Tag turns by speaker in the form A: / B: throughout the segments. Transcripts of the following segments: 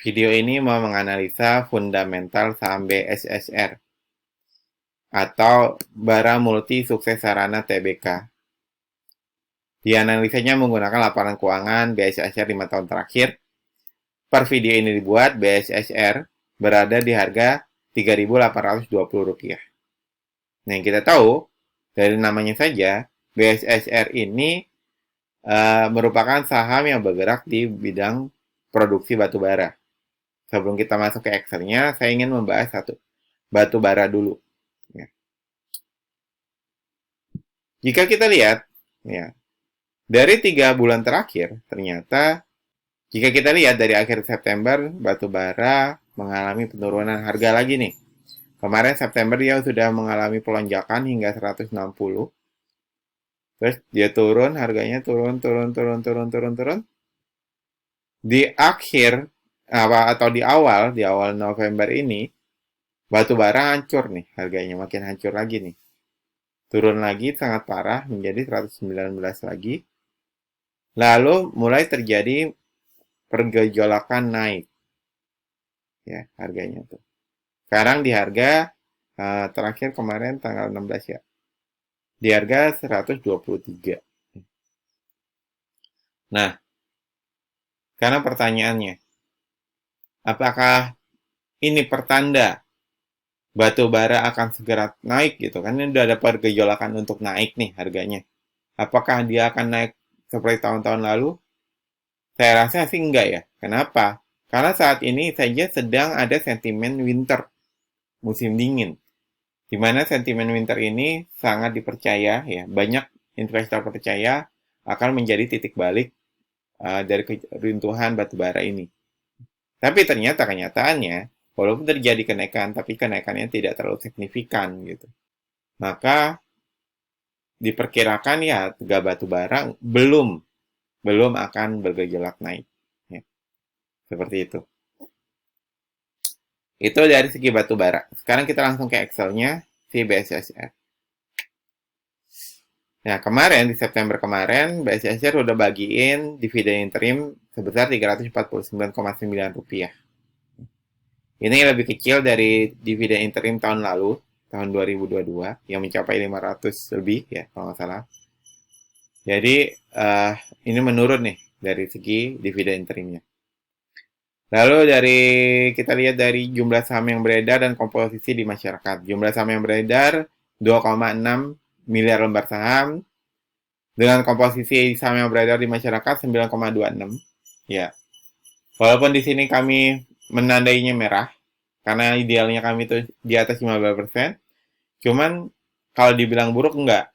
A: Video ini mau menganalisa fundamental saham BSSR atau Bara Multi Sukses Sarana Tbk. Dianalisanya menggunakan laporan keuangan BSSR 5 tahun terakhir. Per video ini dibuat, BSSR berada di harga Rp3.820. Nah, yang kita tahu, dari namanya saja, BSSR ini merupakan saham yang bergerak di bidang produksi batu bara. Sebelum kita masuk ke Excel-nya, saya ingin membahas satu batu bara dulu. Ya. Jika kita lihat, ya, dari 3 bulan terakhir, ternyata jika kita lihat dari akhir September, batu bara mengalami penurunan harga lagi nih. Kemarin September dia sudah mengalami pelonjakan hingga 160. Terus dia turun, harganya turun. Di akhir atau di awal November ini, batu bara hancur nih, harganya makin hancur lagi nih. Turun lagi sangat parah menjadi 119 lagi. Lalu mulai terjadi pergejolakan naik. Ya, harganya tuh. Sekarang di harga terakhir kemarin tanggal 16 ya. Di harga 123. Nah, karena pertanyaannya, apakah ini pertanda batu bara akan segera naik gitu kan? Ini udah ada pergejolakan untuk naik nih harganya. Apakah dia akan naik seperti tahun-tahun lalu? Saya rasa sih enggak ya. Kenapa? Karena saat ini saja sedang ada sentimen winter, musim dingin. Di mana sentimen winter ini sangat dipercaya ya. Banyak investor percaya akan menjadi titik balik dari keruntuhan batubara ini. Tapi ternyata kenyataannya, walaupun terjadi kenaikan, tapi kenaikannya tidak terlalu signifikan gitu. Maka diperkirakan ya harga batubara belum akan bergejolak naik. Ya, seperti itu. Itu dari segi batubara. Sekarang kita langsung ke Excel-nya si BSSR. Nah, kemarin di September kemarin, BSSR udah bagiin dividen interim sebesar Rp349,9. Ini lebih kecil dari dividen interim tahun lalu, tahun 2022, yang mencapai 500 lebih ya, kalau nggak salah. Jadi, ini menurun nih dari segi dividen interimnya. Lalu kita lihat dari jumlah saham yang beredar dan komposisi di masyarakat. Jumlah saham yang beredar 2,6 miliar lembar saham dengan komposisi saham yang beredar di masyarakat 9,26. Ya. Walaupun di sini kami menandainya merah karena idealnya kami itu di atas 15%. Cuman kalau dibilang buruk enggak.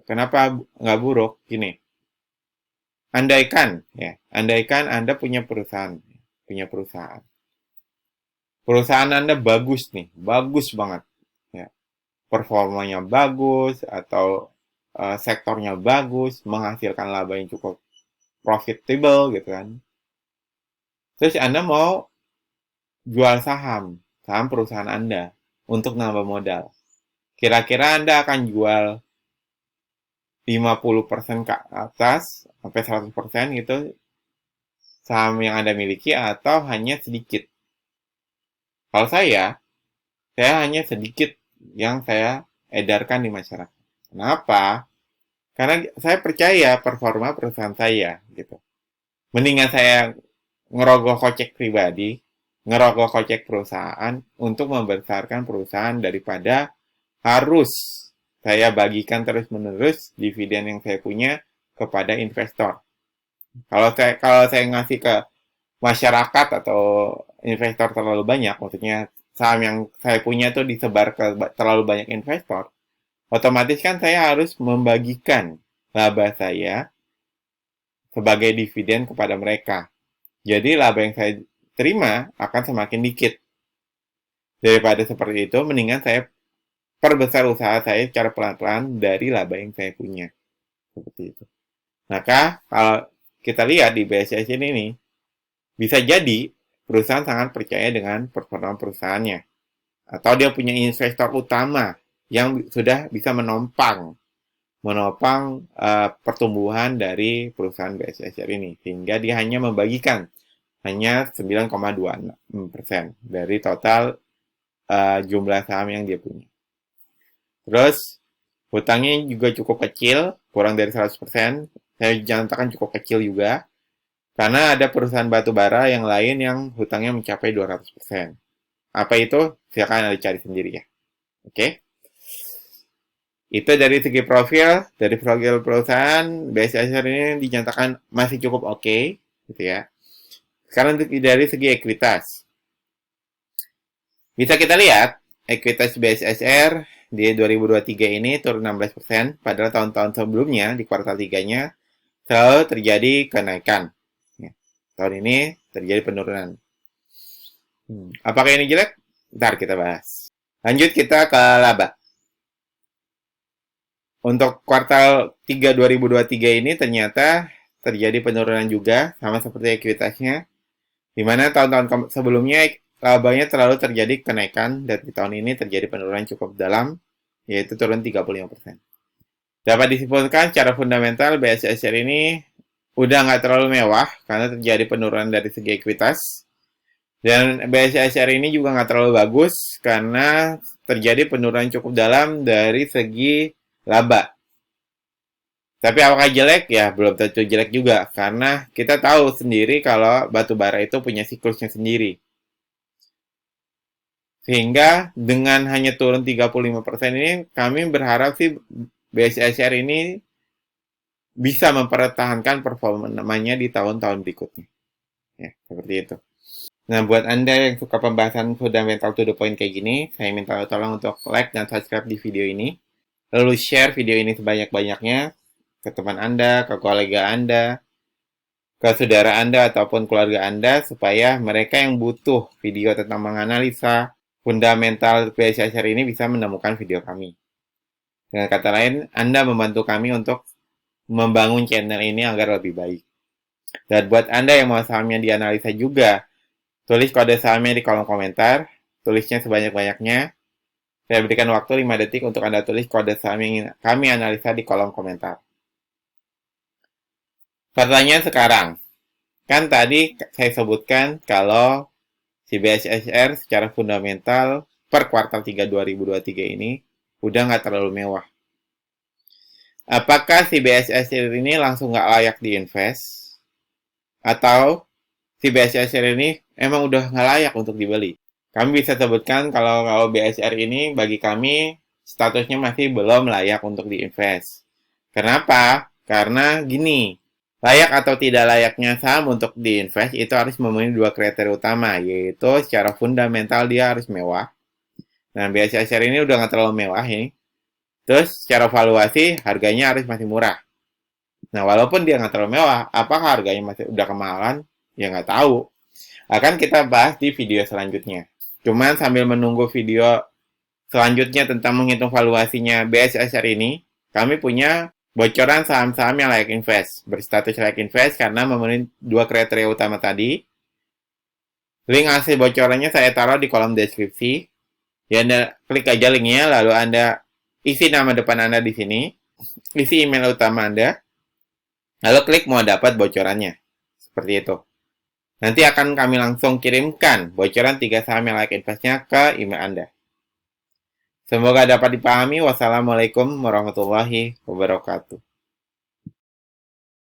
A: Kenapa enggak buruk? Gini. Andaikan Anda punya perusahaan. Perusahaan Anda bagus nih, bagus banget. Ya. Performanya bagus atau sektornya bagus, menghasilkan laba yang cukup profitable gitu kan. Terus Anda mau jual saham perusahaan Anda untuk nambah modal. Kira-kira Anda akan jual 50% ke atas sampai 100% gitu saham yang Anda miliki atau hanya sedikit. Kalau saya hanya sedikit yang saya edarkan di masyarakat. Kenapa? Karena saya percaya performa perusahaan saya gitu. Mendingan saya ngerogoh kocek pribadi, ngerogoh kocek perusahaan untuk membesarkan perusahaan daripada harus saya bagikan terus-menerus dividen yang saya punya kepada investor. Kalau saya ngasih ke masyarakat atau investor terlalu banyak, maksudnya saham yang saya punya tuh disebar ke terlalu banyak investor, otomatis kan saya harus membagikan laba saya sebagai dividen kepada mereka. Jadi laba yang saya terima akan semakin dikit. Daripada seperti itu, mendingan saya perbesar usaha saya secara pelan-pelan dari laba yang saya punya. Seperti itu. Maka kalau kita lihat di BSS ini, bisa jadi perusahaan sangat percaya dengan performa perusahaannya. Atau dia punya investor utama yang sudah bisa menopang pertumbuhan dari perusahaan BSSR ini. Sehingga dia hanya membagikan hanya 9,26% dari total jumlah saham yang dia punya. Terus, hutangnya juga cukup kecil, kurang dari 100%. Saya nyatakan cukup kecil juga, karena ada perusahaan batubara yang lain yang hutangnya mencapai 200%. Apa itu? Silakan Anda cari sendiri ya. Oke? Itu dari segi profil perusahaan, BSSR ini dinyatakan masih cukup oke, gitu ya. Sekarang dari segi ekuitas. Bisa kita lihat, ekuitas BSSR di 2023 ini turun 16%, padahal tahun-tahun sebelumnya, di kuartal 3-nya, selalu terjadi kenaikan. Ya. Tahun ini terjadi penurunan. Apakah ini jelek? Ntar kita bahas. Lanjut kita ke laba. Untuk kuartal 3 2023 ini ternyata terjadi penurunan juga, sama seperti ekuitasnya, di mana tahun-tahun sebelumnya labanya terlalu terjadi kenaikan, dan di tahun ini terjadi penurunan cukup dalam, yaitu turun 35%. Dapat disimpulkan secara fundamental BSSR ini udah nggak terlalu mewah karena terjadi penurunan dari segi ekuitas, dan BSSR ini juga nggak terlalu bagus karena terjadi penurunan cukup dalam dari segi laba. Tapi apakah jelek? Ya, belum tentu jelek juga. Karena kita tahu sendiri kalau batu bara itu punya siklusnya sendiri. Sehingga dengan hanya turun 35% ini, kami berharap sih BSSR ini bisa mempertahankan performanya di tahun-tahun berikutnya. Ya, seperti itu. Nah, buat Anda yang suka pembahasan fundamental to the point kayak gini, saya minta tolong untuk like dan subscribe di video ini. Lalu share video ini sebanyak-banyaknya ke teman Anda, ke kolega Anda, ke saudara Anda, ataupun keluarga Anda, supaya mereka yang butuh video tentang menganalisa fundamental BSSR ini bisa menemukan video kami. Dengan kata lain, Anda membantu kami untuk membangun channel ini agar lebih baik. Dan buat Anda yang mau sahamnya dianalisa juga, tulis kode sahamnya di kolom komentar, tulisnya sebanyak-banyaknya. Saya berikan waktu 5 detik untuk Anda tulis kode saham yang ingin kami analisa di kolom komentar. Pertanyaan sekarang, kan tadi saya sebutkan kalau si BSSR secara fundamental per kuartal 3 2023 ini udah nggak terlalu mewah. Apakah si BSSR ini langsung nggak layak diinvest? Atau si BSSR ini emang udah nggak layak untuk dibeli? Kami bisa sebutkan kalau BSR ini bagi kami statusnya masih belum layak untuk diinvest. Kenapa? Karena gini, layak atau tidak layaknya saham untuk diinvest itu harus memenuhi 2 kriteria utama, yaitu secara fundamental dia harus mewah. Nah, BSR ini udah nggak terlalu mewah ini. Terus secara valuasi harganya harus masih murah. Nah, walaupun dia nggak terlalu mewah, apakah harganya masih udah kemahalan? Ya nggak tahu. Akan kita bahas di video selanjutnya. Cuman sambil menunggu video selanjutnya tentang menghitung valuasinya BSSR ini, kami punya bocoran saham-saham yang layak invest, berstatus layak invest karena memenuhi 2 kriteria utama tadi. Link hasil bocorannya saya taruh di kolom deskripsi. Ya, Anda klik aja linknya, lalu Anda isi nama depan Anda di sini, isi email utama Anda, lalu klik mau dapat bocorannya. Seperti itu. Nanti akan kami langsung kirimkan bocoran 3 saham yang layak investnya ke email Anda. Semoga dapat dipahami. Wassalamualaikum warahmatullahi wabarakatuh.